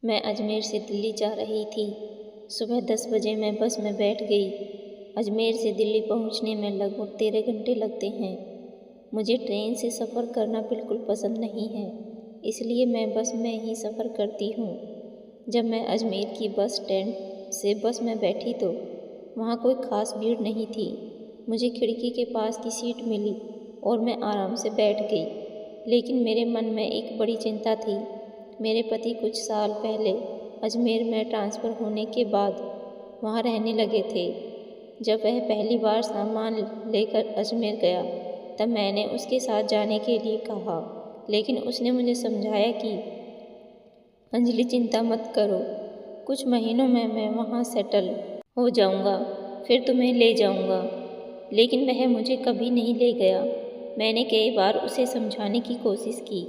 मैं अजमेर से दिल्ली जा रही थी। सुबह 10 बजे मैं बस में बैठ गई। अजमेर से दिल्ली पहुंचने में लगभग 13 घंटे लगते हैं। मुझे ट्रेन से सफ़र करना बिल्कुल पसंद नहीं है, इसलिए मैं बस में ही सफ़र करती हूँ। जब मैं अजमेर की बस स्टैंड से बस में बैठी तो वहाँ कोई ख़ास भीड़ नहीं थी। मुझे खिड़की के पास की सीट मिली और मैं आराम से बैठ गई। लेकिन मेरे मन में एक बड़ी चिंता थी। मेरे पति कुछ साल पहले अजमेर में ट्रांसफ़र होने के बाद वहाँ रहने लगे थे। जब वह पहली बार सामान लेकर अजमेर गया तब मैंने उसके साथ जाने के लिए कहा, लेकिन उसने मुझे समझाया कि अंजलि चिंता मत करो, कुछ महीनों में मैं वहाँ सेटल हो जाऊँगा, फिर तुम्हें ले जाऊँगा। लेकिन वह मुझे कभी नहीं ले गया। मैंने कई बार उसे समझाने की कोशिश की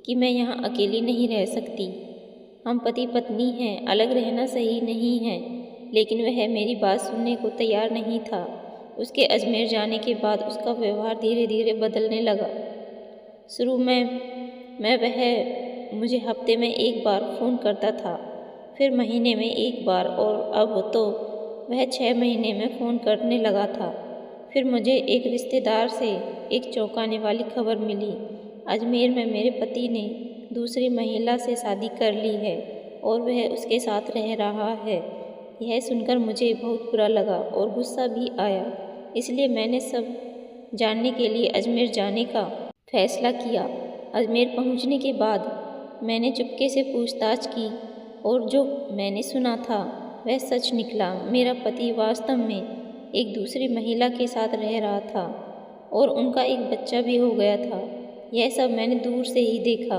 कि मैं यहाँ अकेली नहीं रह सकती। हम पति पत्नी हैं, अलग रहना सही नहीं है। लेकिन वह मेरी बात सुनने को तैयार नहीं था। उसके अजमेर जाने के बाद उसका व्यवहार धीरे धीरे बदलने लगा। शुरू में वह मुझे हफ्ते में एक बार फ़ोन करता था, फिर महीने में एक बार, और अब तो वह 6 महीने में फ़ोन करने लगा था। फिर मुझे एक रिश्तेदार से एक चौंकाने वाली खबर मिली। अजमेर में मेरे पति ने दूसरी महिला से शादी कर ली है और वह उसके साथ रह रहा है। यह सुनकर मुझे बहुत बुरा लगा और गुस्सा भी आया। इसलिए मैंने सब जानने के लिए अजमेर जाने का फैसला किया। अजमेर पहुंचने के बाद मैंने चुपके से पूछताछ की और जो मैंने सुना था वह सच निकला। मेरा पति वास्तव में एक दूसरी महिला के साथ रह रहा था और उनका एक बच्चा भी हो गया था। यह सब मैंने दूर से ही देखा।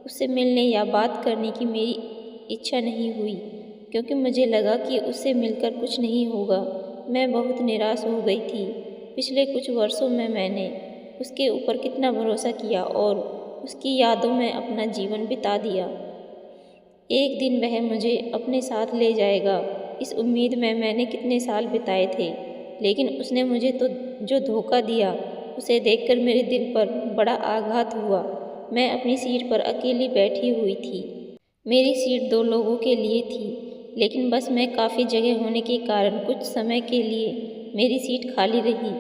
उससे मिलने या बात करने की मेरी इच्छा नहीं हुई, क्योंकि मुझे लगा कि उससे मिलकर कुछ नहीं होगा। मैं बहुत निराश हो गई थी। पिछले कुछ वर्षों में मैंने उसके ऊपर कितना भरोसा किया और उसकी यादों में अपना जीवन बिता दिया। एक दिन वह मुझे अपने साथ ले जाएगा, इस उम्मीद में मैंने कितने साल बिताए थे। लेकिन उसने मुझे तो जो धोखा दिया, उसे देखकर मेरे दिल पर बड़ा आघात हुआ। मैं अपनी सीट पर अकेली बैठी हुई थी। मेरी सीट 2 लोगों के लिए थी, लेकिन बस में काफ़ी जगह होने के कारण कुछ समय के लिए मेरी सीट खाली रही।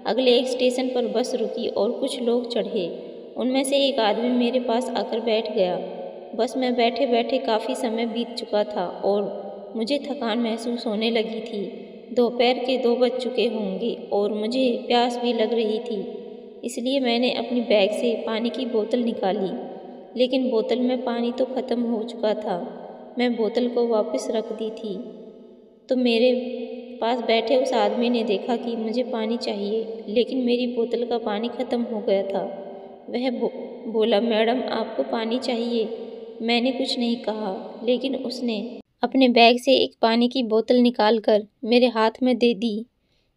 अगले एक स्टेशन पर बस रुकी और कुछ लोग चढ़े। उनमें से एक आदमी मेरे पास आकर बैठ गया। बस में बैठे बैठे काफ़ी समय बीत चुका था और मुझे थकान महसूस होने लगी थी। दोपहर के 2 बज चुके होंगे और मुझे प्यास भी लग रही थी। इसलिए मैंने अपनी बैग से पानी की बोतल निकाली, लेकिन बोतल में पानी तो ख़त्म हो चुका था। मैं बोतल को वापस रख दी थी तो मेरे पास बैठे उस आदमी ने देखा कि मुझे पानी चाहिए, लेकिन मेरी बोतल का पानी ख़त्म हो गया था। वह बोला, मैडम आपको पानी चाहिए? मैंने कुछ नहीं कहा, लेकिन उसने अपने बैग से एक पानी की बोतल निकालकर मेरे हाथ में दे दी।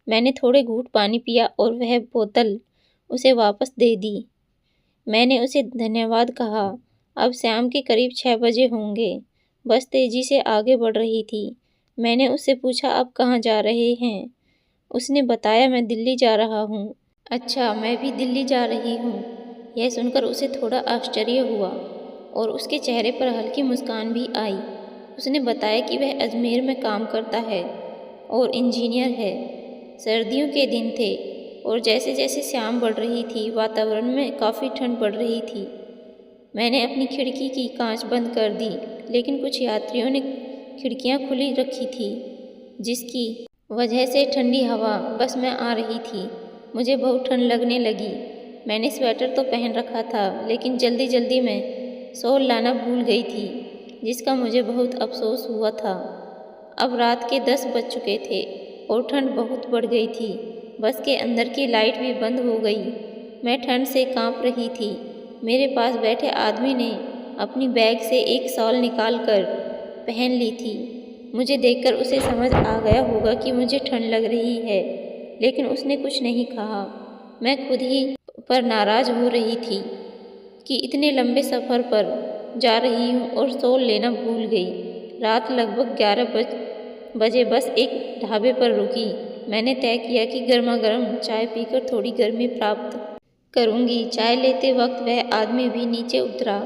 मैंने थोड़े घूंट पानी पिया और वह बोतल उसे वापस दे दी। मैंने उसे धन्यवाद कहा। अब शाम के करीब 6 बजे होंगे। बस तेज़ी से आगे बढ़ रही थी। मैंने उससे पूछा, आप कहाँ जा रहे हैं? उसने बताया, मैं दिल्ली जा रहा हूँ। अच्छा, मैं भी दिल्ली जा रही हूँ। यह सुनकर उसे थोड़ा आश्चर्य हुआ और उसके चेहरे पर हल्की मुस्कान भी आई। उसने बताया कि वह अजमेर में काम करता है और इंजीनियर है। सर्दियों के दिन थे और जैसे जैसे शाम बढ़ रही थी, वातावरण में काफ़ी ठंड बढ़ रही थी। मैंने अपनी खिड़की की कांच बंद कर दी, लेकिन कुछ यात्रियों ने खिड़कियां खुली रखी थी, जिसकी वजह से ठंडी हवा बस में आ रही थी। मुझे बहुत ठंड लगने लगी। मैंने स्वेटर तो पहन रखा था, लेकिन जल्दी जल्दी में शॉल लाना भूल गई थी, जिसका मुझे बहुत अफसोस हुआ था। अब रात के 10 बज चुके थे और ठंड बहुत बढ़ गई थी। बस के अंदर की लाइट भी बंद हो गई। मैं ठंड से कांप रही थी। मेरे पास बैठे आदमी ने अपनी बैग से एक शॉल निकाल कर पहन ली थी। मुझे देखकर उसे समझ आ गया होगा कि मुझे ठंड लग रही है, लेकिन उसने कुछ नहीं कहा। मैं खुद ही पर नाराज़ हो रही थी कि इतने लंबे सफ़र पर जा रही हूँ और शॉल लेना भूल गई। रात लगभग 11 बजे बस एक ढाबे पर रुकी। मैंने तय किया कि गर्मा गर्म चाय पीकर थोड़ी गर्मी प्राप्त करूँगी। चाय लेते वक्त वह आदमी भी नीचे उतरा।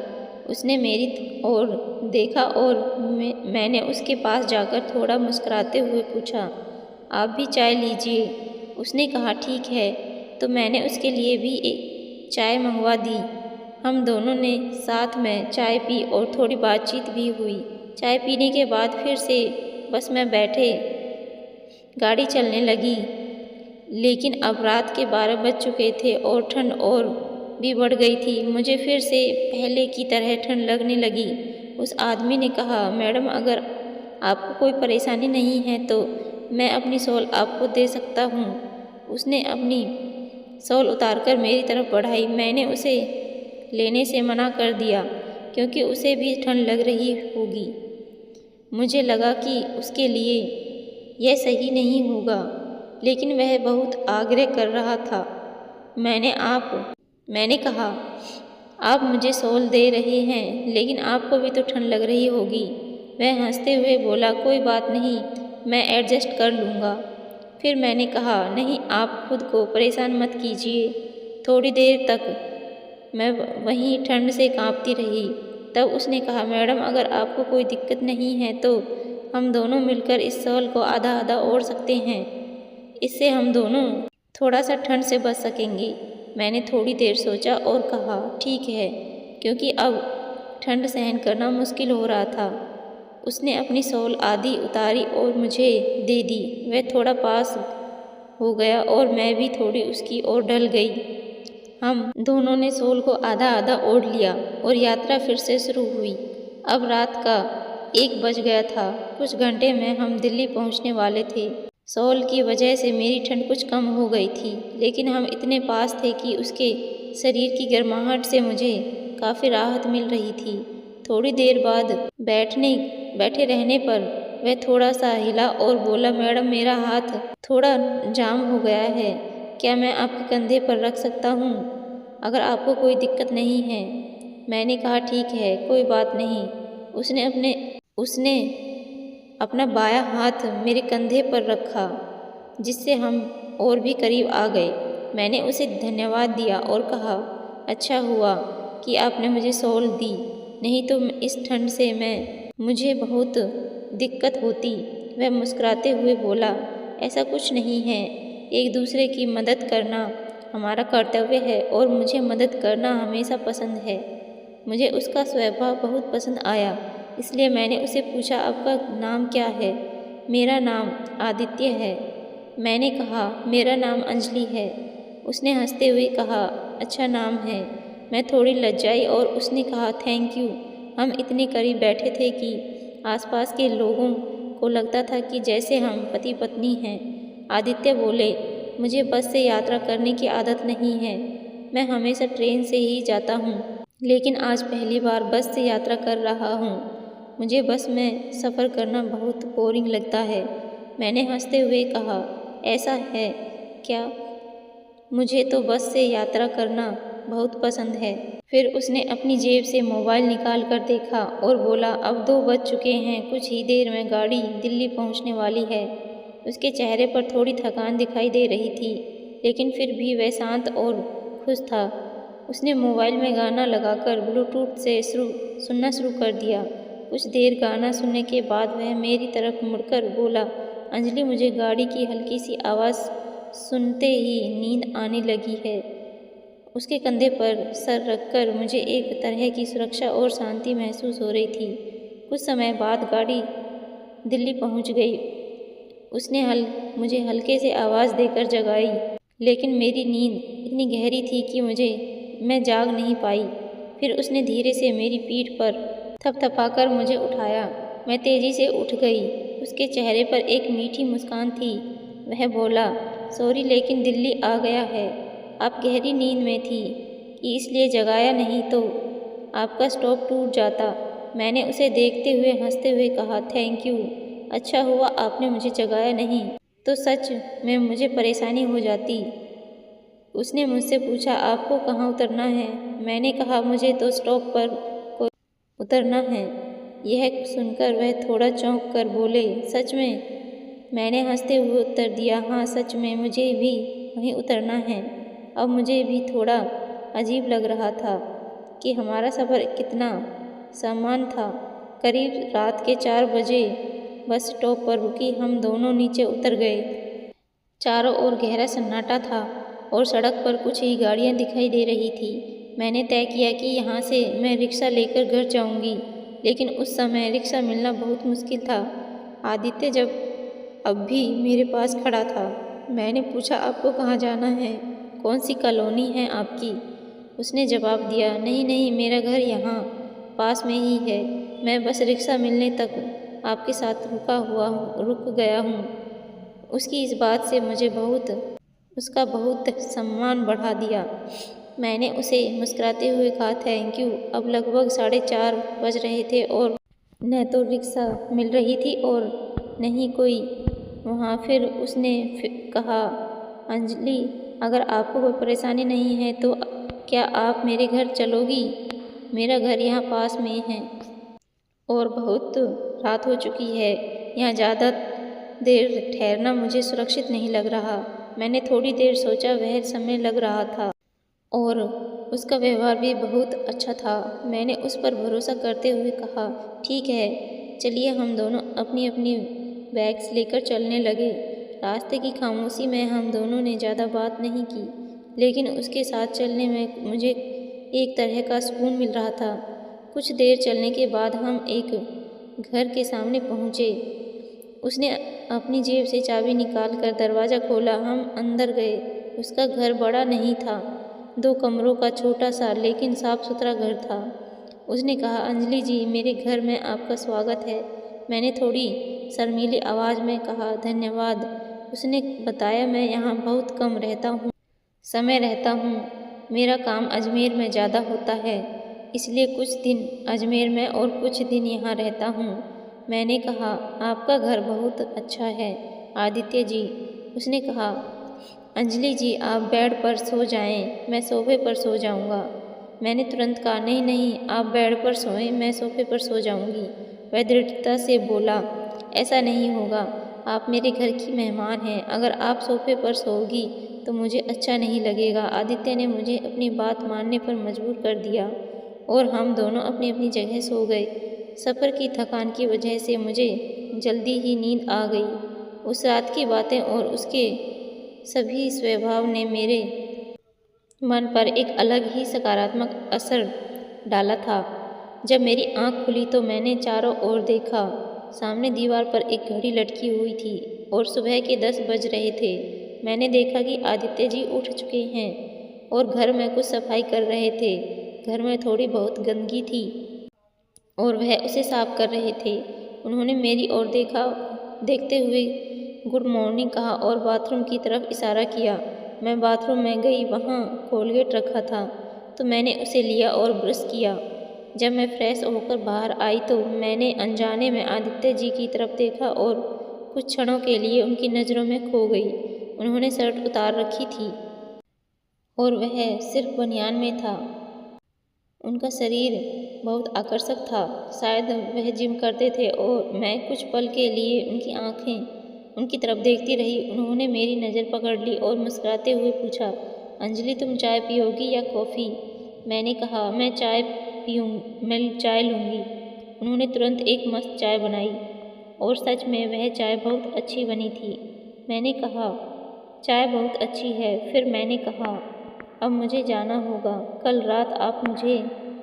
उसने मेरी ओर देखा और मैंने उसके पास जाकर थोड़ा मुस्कुराते हुए पूछा, आप भी चाय लीजिए। उसने कहा ठीक है, तो मैंने उसके लिए भी एक चाय मंगवा दी। हम दोनों ने साथ में चाय पी और थोड़ी बातचीत भी हुई। चाय पीने के बाद फिर से बस में बैठे, गाड़ी चलने लगी। लेकिन अब रात के 12 बज चुके थे और ठंड और भी बढ़ गई थी। मुझे फिर से पहले की तरह ठंड लगने लगी। उस आदमी ने कहा, मैडम अगर आपको कोई परेशानी नहीं है तो मैं अपनी शॉल आपको दे सकता हूँ। उसने अपनी शॉल उतारकर मेरी तरफ बढ़ाई। मैंने उसे लेने से मना कर दिया क्योंकि उसे भी ठंड लग रही होगी। मुझे लगा कि उसके लिए यह सही नहीं होगा, लेकिन वह बहुत आग्रह कर रहा था। मैंने कहा, आप मुझे शॉल दे रहे हैं, लेकिन आपको भी तो ठंड लग रही होगी। वह हंसते हुए बोला, कोई बात नहीं, मैं एडजस्ट कर लूँगा। फिर मैंने कहा, नहीं, आप खुद को परेशान मत कीजिए। थोड़ी देर तक मैं वहीं ठंड से काँपती रही। तब उसने कहा, मैडम अगर आपको कोई दिक्कत नहीं है तो हम दोनों मिलकर इस शॉल को आधा आधा ओढ़ सकते हैं। इससे हम दोनों थोड़ा सा ठंड से बच सकेंगे। मैंने थोड़ी देर सोचा और कहा, ठीक है, क्योंकि अब ठंड सहन करना मुश्किल हो रहा था। उसने अपनी शॉल आधी उतारी और मुझे दे दी। वह थोड़ा पास हो गया और मैं भी थोड़ी उसकी ओर ढल गई। हम दोनों ने शॉल को आधा आधा ओढ़ लिया और यात्रा फिर से शुरू हुई। अब रात का 1 बज गया था। कुछ घंटे में हम दिल्ली पहुंचने वाले थे। शॉल की वजह से मेरी ठंड कुछ कम हो गई थी, लेकिन हम इतने पास थे कि उसके शरीर की गर्माहट से मुझे काफ़ी राहत मिल रही थी। थोड़ी देर बाद बैठे रहने पर वह थोड़ा सा हिला और बोला, मैडम मेरा हाथ थोड़ा जाम हो गया है, क्या मैं आपके कंधे पर रख सकता हूँ, अगर आपको कोई दिक्कत नहीं है। मैंने कहा, ठीक है, कोई बात नहीं। उसने अपना बायां हाथ मेरे कंधे पर रखा, जिससे हम और भी करीब आ गए। मैंने उसे धन्यवाद दिया और कहा, अच्छा हुआ कि आपने मुझे शॉल दी, नहीं तो इस ठंड से मुझे बहुत दिक्कत होती। वह मुस्कुराते हुए बोला, ऐसा कुछ नहीं है, एक दूसरे की मदद करना हमारा कर्तव्य है और मुझे मदद करना हमेशा पसंद है। मुझे उसका स्वभाव बहुत पसंद आया, इसलिए मैंने उसे पूछा, आपका नाम क्या है। मेरा नाम आदित्य है। मैंने कहा, मेरा नाम अंजलि है। उसने हंसते हुए कहा, अच्छा नाम है। मैं थोड़ी लज्जाई और उसने कहा, थैंक यू। हम इतने करीब बैठे थे कि आसपास के लोगों को लगता था कि जैसे हम पति पत्नी हैं। आदित्य बोले, मुझे बस से यात्रा करने की आदत नहीं है, मैं हमेशा ट्रेन से ही जाता हूँ, लेकिन आज पहली बार बस से यात्रा कर रहा हूँ। मुझे बस में सफ़र करना बहुत बोरिंग लगता है। मैंने हंसते हुए कहा, ऐसा है क्या, मुझे तो बस से यात्रा करना बहुत पसंद है। फिर उसने अपनी जेब से मोबाइल निकाल कर देखा और बोला, अब 2 बज चुके हैं, कुछ ही देर में गाड़ी दिल्ली पहुंचने वाली है। उसके चेहरे पर थोड़ी थकान दिखाई दे रही थी, लेकिन फिर भी वह शांत और खुश था। उसने मोबाइल में गाना लगाकर ब्लूटूथ से सुनना शुरू कर दिया। कुछ देर गाना सुनने के बाद वह मेरी तरफ मुड़कर बोला, अंजलि, मुझे गाड़ी की हल्की सी आवाज़ सुनते ही नींद आने लगी है। उसके कंधे पर सर रखकर मुझे एक तरह की सुरक्षा और शांति महसूस हो रही थी। कुछ समय बाद गाड़ी दिल्ली पहुंच गई। उसने मुझे हल्के से आवाज़ देकर जगाई, लेकिन मेरी नींद इतनी गहरी थी कि मैं जाग नहीं पाई। फिर उसने धीरे से मेरी पीठ पर थपथपाकर मुझे उठाया। मैं तेज़ी से उठ गई। उसके चेहरे पर एक मीठी मुस्कान थी। वह बोला, सॉरी, लेकिन दिल्ली आ गया है। आप गहरी नींद में थी कि इसलिए जगाया, नहीं तो आपका स्टॉप टूट जाता। मैंने उसे देखते हुए हंसते हुए कहा, थैंक यू, अच्छा हुआ आपने मुझे जगाया, नहीं तो सच में मुझे परेशानी हो जाती। उसने मुझसे पूछा, आपको कहाँ उतरना है। मैंने कहा, मुझे तो स्टॉप पर उतरना है। यह सुनकर वह थोड़ा चौंक कर बोले, सच में। मैंने हंसते हुए उत्तर दिया, हाँ सच में, मुझे भी वहीं उतरना है। अब मुझे भी थोड़ा अजीब लग रहा था। कि हमारा सफ़र कितना सामान था। करीब रात के 4 बजे बस स्टॉप पर रुकी। हम दोनों नीचे उतर गए। चारों ओर गहरा सन्नाटा था और सड़क पर कुछ ही गाड़ियाँ दिखाई दे रही थी। मैंने तय किया कि यहाँ से मैं रिक्शा लेकर घर जाऊँगी, लेकिन उस समय रिक्शा मिलना बहुत मुश्किल था। आदित्य जब अब भी मेरे पास खड़ा था। मैंने पूछा, आपको कहाँ जाना है? कौन सी कॉलोनी है आपकी? उसने जवाब दिया, नहीं नहीं, मेरा घर यहाँ पास में ही है। मैं बस रिक्शा मिलने तक आपके साथ रुक गया हूँ। उसकी इस बात से उसका बहुत सम्मान बढ़ा दिया। मैंने उसे मुस्कुराते हुए कहा, थैंक यू। अब लगभग 4:30 बज रहे थे और न तो रिक्शा मिल रही थी और न ही कोई वहाँ। फिर उसने कहा, अंजलि, अगर आपको कोई परेशानी नहीं है तो क्या आप मेरे घर चलोगी? मेरा घर यहाँ पास में है और बहुत रात हो चुकी है। यहाँ ज़्यादा देर ठहरना मुझे सुरक्षित नहीं लग रहा। मैंने थोड़ी देर सोचा। वह समय लग रहा था और उसका व्यवहार भी बहुत अच्छा था। मैंने उस पर भरोसा करते हुए कहा, ठीक है, चलिए। हम दोनों अपनी अपनी बैग्स लेकर चलने लगे। रास्ते की खामोशी में हम दोनों ने ज़्यादा बात नहीं की, लेकिन उसके साथ चलने में मुझे एक तरह का सुकून मिल रहा था। कुछ देर चलने के बाद हम एक घर के सामने पहुँचे। उसने अपनी जेब से चाबी निकालकर दरवाज़ा खोला। हम अंदर गए। उसका घर बड़ा नहीं था, 2 कमरों का छोटा सा लेकिन साफ सुथरा घर था। उसने कहा, अंजलि जी, मेरे घर में आपका स्वागत है। मैंने थोड़ी शर्मीली आवाज़ में कहा, धन्यवाद। उसने बताया, मैं यहाँ बहुत कम समय रहता हूँ। मेरा काम अजमेर में ज़्यादा होता है, इसलिए कुछ दिन अजमेर में और कुछ दिन यहाँ रहता हूँ। मैंने कहा, आपका घर बहुत अच्छा है आदित्य जी। उसने कहा, अंजलि जी, आप बेड पर सो जाएं, मैं सोफे पर सो जाऊंगा। मैंने तुरंत कहा, नहीं नहीं, आप बेड पर सोएं, मैं सोफे पर सो जाऊंगी। वह दृढ़ता से बोला, ऐसा नहीं होगा। आप मेरे घर की मेहमान हैं। अगर आप सोफे पर सोओगी तो मुझे अच्छा नहीं लगेगा। आदित्य ने मुझे अपनी बात मानने पर मजबूर कर दिया और हम दोनों अपनी अपनी जगह सो गए। सफ़र की थकान की वजह से मुझे जल्दी ही नींद आ गई। उस रात की बातें और उसके सभी स्वभाव ने मेरे मन पर एक अलग ही सकारात्मक असर डाला था। जब मेरी आंख खुली तो मैंने चारों ओर देखा। सामने दीवार पर एक घड़ी लटकी हुई थी और सुबह के 10 बज रहे थे। मैंने देखा कि आदित्य जी उठ चुके हैं और घर में कुछ सफाई कर रहे थे। घर में थोड़ी बहुत गंदगी थी और वह उसे साफ कर रहे थे। उन्होंने मेरी ओर देखते हुए गुड मॉर्निंग कहा और बाथरूम की तरफ इशारा किया। मैं बाथरूम में गई। वहाँ कोलगेट रखा था तो मैंने उसे लिया और ब्रश किया। जब मैं फ्रेश होकर बाहर आई तो मैंने अनजाने में आदित्य जी की तरफ देखा और कुछ क्षणों के लिए उनकी नज़रों में खो गई। उन्होंने शर्ट उतार रखी थी और वह सिर्फ बनियान में था। उनका शरीर बहुत आकर्षक था। शायद वह जिम करते थे और मैं कुछ पल के लिए उनकी आंखें उनकी तरफ देखती रही। उन्होंने मेरी नज़र पकड़ ली और मुस्कुराते हुए पूछा, अंजलि, तुम चाय पियोगी या कॉफ़ी? मैंने कहा, मैं चाय लूँगी। उन्होंने तुरंत एक मस्त चाय बनाई और सच में वह चाय बहुत अच्छी बनी थी। मैंने कहा, चाय बहुत अच्छी है। फिर मैंने कहा, अब मुझे जाना होगा। कल रात आप मुझे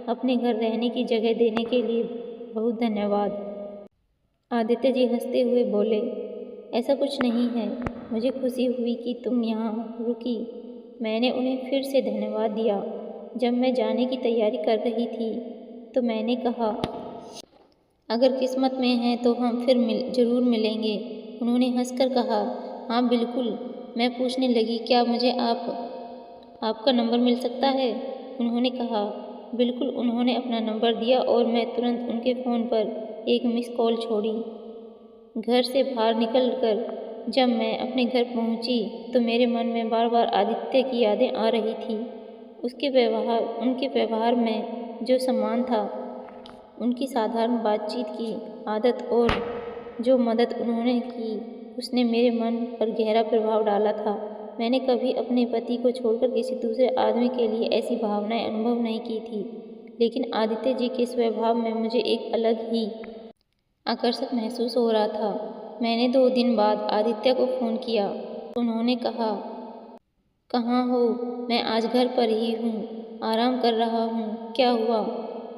अपने घर रहने की जगह देने के लिए बहुत धन्यवाद। आदित्य जी हंसते हुए बोले, ऐसा कुछ नहीं है। मुझे खुशी हुई कि तुम यहाँ रुकी। मैंने उन्हें फिर से धन्यवाद दिया। जब मैं जाने की तैयारी कर रही थी तो मैंने कहा, अगर किस्मत में है तो हम फिर ज़रूर मिलेंगे। उन्होंने हंसकर कहा, हाँ बिल्कुल। मैं पूछने लगी, क्या मुझे आपका नंबर मिल सकता है? उन्होंने कहा, बिल्कुल। उन्होंने अपना नंबर दिया और मैं तुरंत उनके फ़ोन पर एक मिस कॉल छोड़ी। घर से बाहर निकलकर जब मैं अपने घर पहुंची तो मेरे मन में बार बार आदित्य की यादें आ रही थी। उनके व्यवहार में जो सम्मान था, उनकी साधारण बातचीत की आदत और जो मदद उन्होंने की, उसने मेरे मन पर गहरा प्रभाव डाला था। मैंने कभी अपने पति को छोड़कर किसी दूसरे आदमी के लिए ऐसी भावनाएं अनुभव नहीं की थी। लेकिन आदित्य जी के स्वभाव में मुझे एक अलग ही आकर्षक महसूस हो रहा था। मैंने 2 दिन बाद आदित्य को फ़ोन किया। उन्होंने कहा, कहाँ हो? मैं आज घर पर ही हूँ, आराम कर रहा हूँ। क्या हुआ?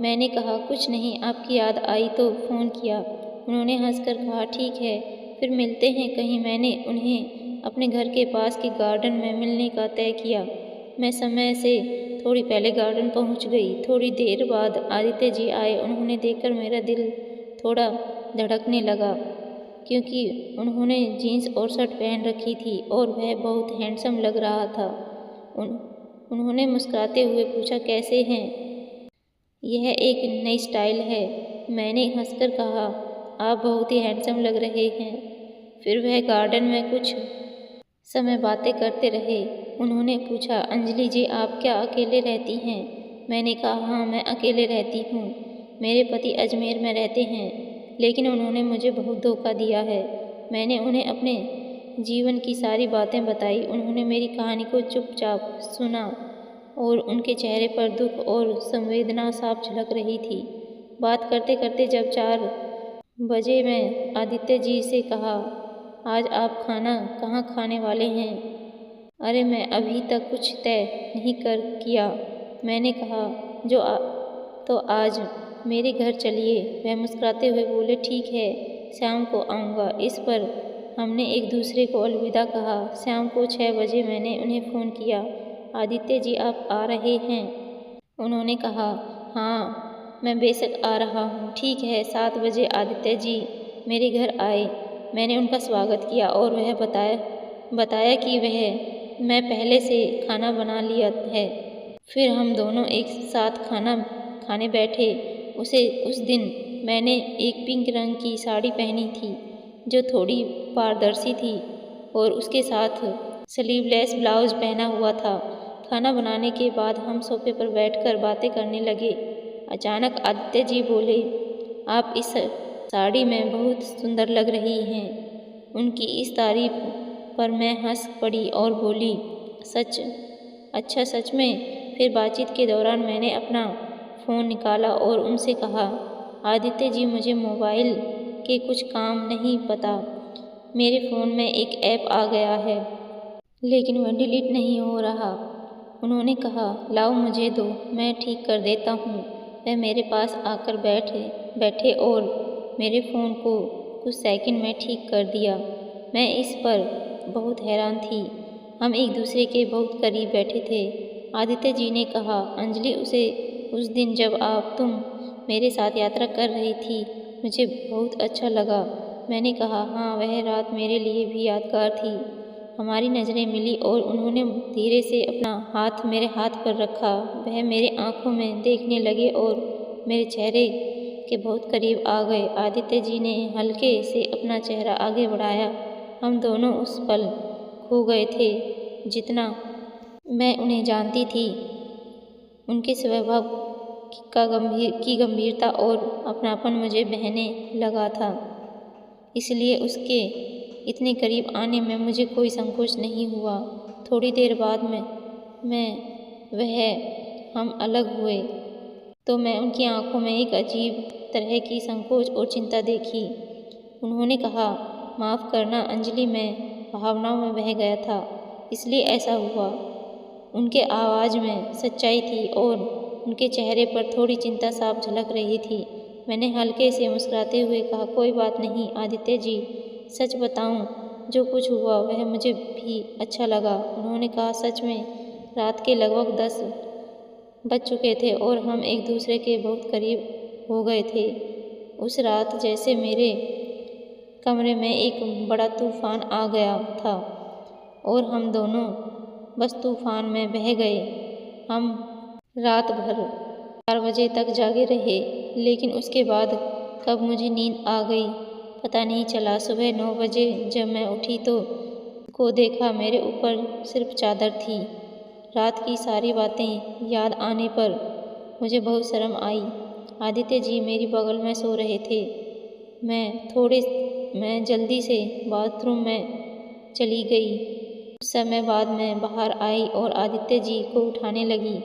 मैंने कहा, कुछ नहीं, आपकी याद आई तो फ़ोन किया। उन्होंने हंसकर कहा, ठीक है, फिर मिलते हैं कहीं। मैंने उन्हें अपने घर के पास के गार्डन में मिलने का तय किया। मैं समय से थोड़ी पहले गार्डन पहुँच गई। थोड़ी देर बाद आदित्य जी आए। उन्होंने देखकर मेरा दिल थोड़ा धड़कने लगा, क्योंकि उन्होंने जीन्स और शर्ट पहन रखी थी और वह बहुत हैंडसम लग रहा था। उन्होंने मुस्कुराते हुए पूछा, कैसे हैं? यह एक नई स्टाइल है। मैंने हंसकर कहा, आप बहुत ही हैंडसम लग रहे हैं। फिर वह गार्डन में कुछ समय बातें करते रहे। उन्होंने पूछा, अंजलि जी, आप क्या अकेले रहती हैं? मैंने कहा, हाँ, मैं अकेले रहती हूँ। मेरे पति अजमेर में रहते हैं, लेकिन उन्होंने मुझे बहुत धोखा दिया है। मैंने उन्हें अपने जीवन की सारी बातें बताई। उन्होंने मेरी कहानी को चुपचाप सुना और उनके चेहरे पर दुख और संवेदना साफ झलक रही थी। बात करते करते जब 4 बजे मैं आदित्य जी से कहा, आज आप खाना कहाँ खाने वाले हैं? अरे, मैं अभी तक कुछ तय नहीं कर किया। मैंने कहा, तो आज मेरे घर चलिए। वह मुस्कुराते हुए बोले, ठीक है, शाम को आऊँगा। इस पर हमने एक दूसरे को अलविदा कहा। शाम को 6 बजे मैंने उन्हें फ़ोन किया, आदित्य जी, आप आ रहे हैं? उन्होंने कहा, हाँ, मैं बेशक आ रहा हूँ। ठीक है। 7 बजे आदित्य जी मेरे घर आए। मैंने उनका स्वागत किया और वह बताया कि मैं पहले से खाना बना लिया है। फिर हम दोनों एक साथ खाना खाने बैठे। उस दिन मैंने एक पिंक रंग की साड़ी पहनी थी जो थोड़ी पारदर्शी थी और उसके साथ स्लीवलेस ब्लाउज पहना हुआ था। खाना बनाने के बाद हम सोफे पर बैठकर बातें करने लगे। अचानक आदित्य जी बोले, आप इस साड़ी में बहुत सुंदर लग रही हैं। उनकी इस तारीफ पर मैं हंस पड़ी और बोली, सच? अच्छा, सच में? फिर बातचीत के दौरान मैंने अपना फ़ोन निकाला और उनसे कहा, आदित्य जी, मुझे मोबाइल के कुछ काम नहीं पता। मेरे फ़ोन में एक ऐप आ गया है, लेकिन वह डिलीट नहीं हो रहा। उन्होंने कहा, लाओ मुझे दो, मैं ठीक कर देता हूँ। वह मेरे पास आकर बैठे और मेरे फ़ोन को कुछ सेकंड में ठीक कर दिया। मैं इस पर बहुत हैरान थी। हम एक दूसरे के बहुत करीब बैठे थे। आदित्य जी ने कहा, अंजलि, उस दिन जब तुम मेरे साथ यात्रा कर रही थी, मुझे बहुत अच्छा लगा। मैंने कहा, हाँ, वह रात मेरे लिए भी यादगार थी। हमारी नज़रें मिली और उन्होंने धीरे से अपना हाथ मेरे हाथ पर रखा। वह मेरे आँखों में देखने लगे और मेरे चेहरे के बहुत करीब आ गए। आदित्य जी ने हल्के से अपना चेहरा आगे बढ़ाया। हम दोनों उस पल खो गए थे। जितना मैं उन्हें जानती थी, उनके स्वभाव की गंभीरता और अपनापन मुझे बहने लगा था। इसलिए उसके इतने करीब आने में मुझे कोई संकोच नहीं हुआ। थोड़ी देर बाद हम अलग हुए तो मैं उनकी आंखों में एक अजीब तरह की संकोच और चिंता देखी। उन्होंने कहा, माफ़ करना अंजलि, मैं भावनाओं में बह गया था, इसलिए ऐसा हुआ। उनके आवाज़ में सच्चाई थी और उनके चेहरे पर थोड़ी चिंता साफ झलक रही थी। मैंने हल्के से मुस्कुराते हुए कहा, कोई बात नहीं आदित्य जी, सच बताऊं, जो कुछ हुआ वह मुझे भी अच्छा लगा। उन्होंने कहा, सच में? रात के लगभग 10 बज चुके थे और हम एक दूसरे के बहुत करीब हो गए थे। उस रात जैसे मेरे कमरे में एक बड़ा तूफान आ गया था और हम दोनों बस तूफान में बह गए। हम रात भर 4 बजे तक जागे रहे, लेकिन उसके बाद कब मुझे नींद आ गई पता नहीं चला। सुबह 9 बजे जब मैं उठी तो देखा मेरे ऊपर सिर्फ चादर थी। रात की सारी बातें याद आने पर मुझे बहुत शर्म आई। आदित्य जी मेरी बगल में सो रहे थे। मैं जल्दी से बाथरूम में चली गई। कुछ समय बाद मैं बाहर आई और आदित्य जी को उठाने लगी।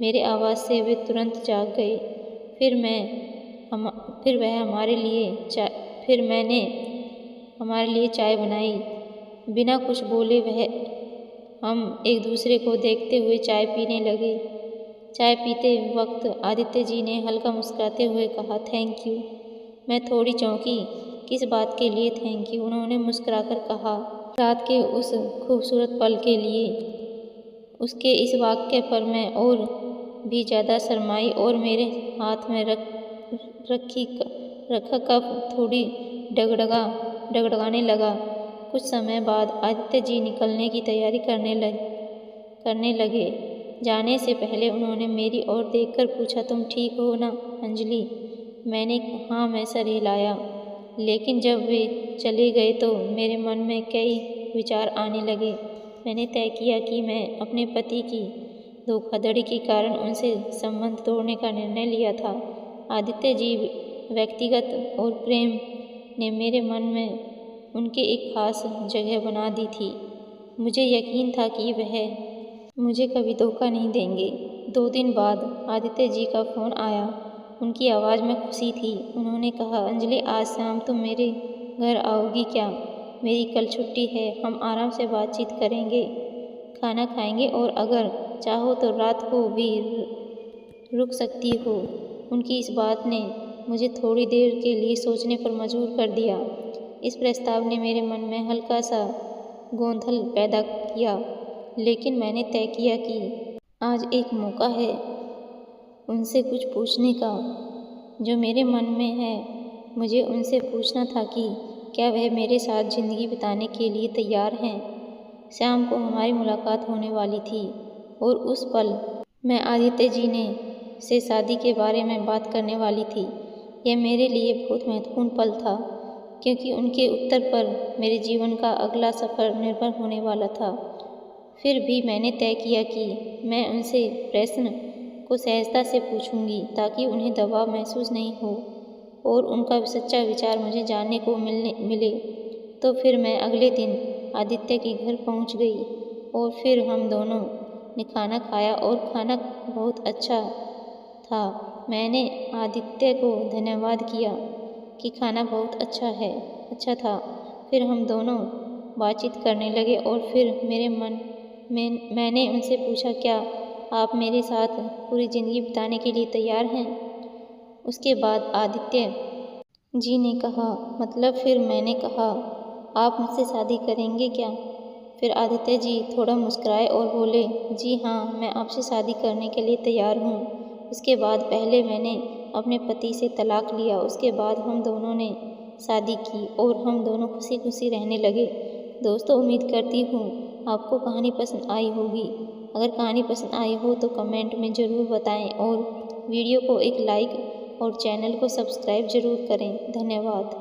मेरे आवाज़ से वे तुरंत जाग गए। फिर मैंने हमारे लिए चाय बनाई। बिना कुछ बोले हम एक दूसरे को देखते हुए चाय पीने लगे। चाय पीते वक्त आदित्य जी ने हल्का मुस्कुराते हुए कहा, थैंक यू। मैं थोड़ी चौंकी। किस बात के लिए थैंक यू? उन्होंने मुस्कुराकर कहा, रात के उस खूबसूरत पल के लिए। उसके इस वाक्य पर मैं और भी ज़्यादा शर्माई और मेरे हाथ में रखा कप थोड़ी डगडगाने लगा। कुछ समय बाद आदित्य जी निकलने की तैयारी करने लगे। जाने से पहले उन्होंने मेरी ओर देखकर पूछा, तुम ठीक हो ना अंजलि? मैंने हाँ में सर हिलाया। लेकिन जब वे चले गए तो मेरे मन में कई विचार आने लगे। मैंने तय किया कि मैं अपने पति की धोखाधड़ी के कारण उनसे संबंध तोड़ने का निर्णय लिया था। आदित्य जी व्यक्तिगत और प्रेम ने मेरे मन में उनके एक खास जगह बना दी थी। मुझे यकीन था कि वह मुझे कभी धोखा नहीं देंगे। 2 दिन बाद आदित्य जी का फ़ोन आया। उनकी आवाज़ में खुशी थी। उन्होंने कहा, अंजलि आज शाम तुम मेरे घर आओगी क्या? मेरी कल छुट्टी है। हम आराम से बातचीत करेंगे, खाना खाएंगे और अगर चाहो तो रात को भी रुक सकती हो। उनकी इस बात ने मुझे थोड़ी देर के लिए सोचने पर मजबूर कर दिया। इस प्रस्ताव ने मेरे मन में हल्का सा गोंधल पैदा किया, लेकिन मैंने तय किया कि आज एक मौका है उनसे कुछ पूछने का जो मेरे मन में है। मुझे उनसे पूछना था कि क्या वह मेरे साथ ज़िंदगी बिताने के लिए तैयार हैं। शाम को हमारी मुलाकात होने वाली थी और उस पल मैं आदित्य जी से शादी के बारे में बात करने वाली थी। यह मेरे लिए बहुत महत्वपूर्ण पल था, क्योंकि उनके उत्तर पर मेरे जीवन का अगला सफ़र निर्भर होने वाला था। फिर भी मैंने तय किया कि मैं उनसे प्रश्न को सहजता से पूछूंगी, ताकि उन्हें दबाव महसूस नहीं हो और उनका सच्चा विचार मुझे जानने को मिले। तो फिर मैं अगले दिन आदित्य के घर पहुंच गई और फिर हम दोनों ने खाना खाया और खाना बहुत अच्छा था। मैंने आदित्य को धन्यवाद किया कि खाना बहुत अच्छा था। फिर हम दोनों बातचीत करने लगे और फिर मैंने उनसे पूछा, क्या आप मेरे साथ पूरी ज़िंदगी बिताने के लिए तैयार हैं? उसके बाद आदित्य जी ने कहा, मतलब? फिर मैंने कहा, आप मुझसे शादी करेंगे क्या? फिर आदित्य जी थोड़ा मुस्कुराए और बोले, जी हाँ, मैं आपसे शादी करने के लिए तैयार हूँ। उसके बाद पहले मैंने अपने पति से तलाक लिया, उसके बाद हम दोनों ने शादी की और हम दोनों खुशी खुशी रहने लगे। दोस्तों, उम्मीद करती हूँ आपको कहानी पसंद आई होगी। अगर कहानी पसंद आई हो तो कमेंट में ज़रूर बताएं और वीडियो को एक लाइक और चैनल को सब्सक्राइब ज़रूर करें। धन्यवाद।